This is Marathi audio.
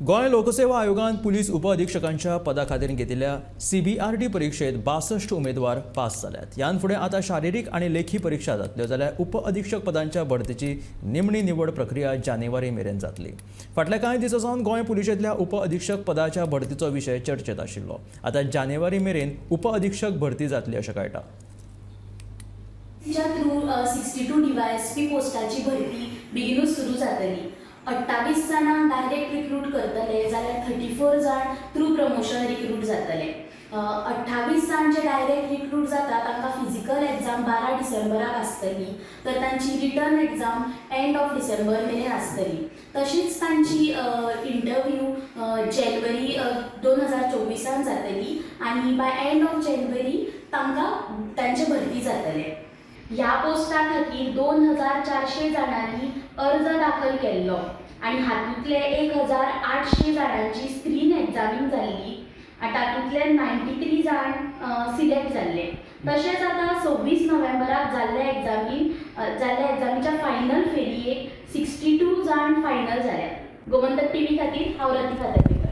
गोय लोकसेवा आयोगान पुलीस उपअधीक्षकांच्या पदा खातीर घेतिल्ल्या CBRD परीक्षेत 62 उमेदवार पास जाल्यात। ह्यान फुडें आतां शारिरीक आनी लेखी परीक्षा जातल्यो जाल्यार उपअधीक्षक पदांच्या भरतीची निमणी निवड प्रक्रिया जानेवारी मेरेन जातली। फाटल्या कांय दिसांसावन गोंय पुलिशेंतल्या उपअधीक्षक पदाच्या भरतीचो विशय चर्चेत आशिल्लो। आतां जानेवारी मेरेन उपअधीक्षक भरती जातली अशें कळटा। थ्रू 62 DYSP पोस्टाची भरती बेगीनूच सुरू जातली। 28 जाणांक डायरेक्ट रिक्रूट करतले जाल्यार 34 जाण थ्रू प्रमोशन रिक्रूट जातले। 28 जाण जे डायरेक्ट रिक्रूट जाता तांकां फिजिकल एग्जाम 12 डिसेंबराक आसतली, तर तांची return exam end of December मेरेन आसतली। तशीच तांची इंटरव्यू जानेवारी 2024 जातली आनी बाय एंड ऑफ जानेवारी तांकां तांचे भरती जातले। ह्या पोस्टा खातीर 2400 जाणांनी अर्ज दाखल केल्लो आनी हातूंतले 1800 जाणांची स्क्रीन एग्जामींग जाल्ली आनी तातूंतले 93 जाण सिलेक्ट जाल्ले। तशेंच आतां 26 नोव्हेंबराक जाल्ल्या एग्जामीच्या फायनल फेरयेक 62 जाण फायनल जाल्यात। गोमंतक TV खातीर हांव रतिका तर्फेकर।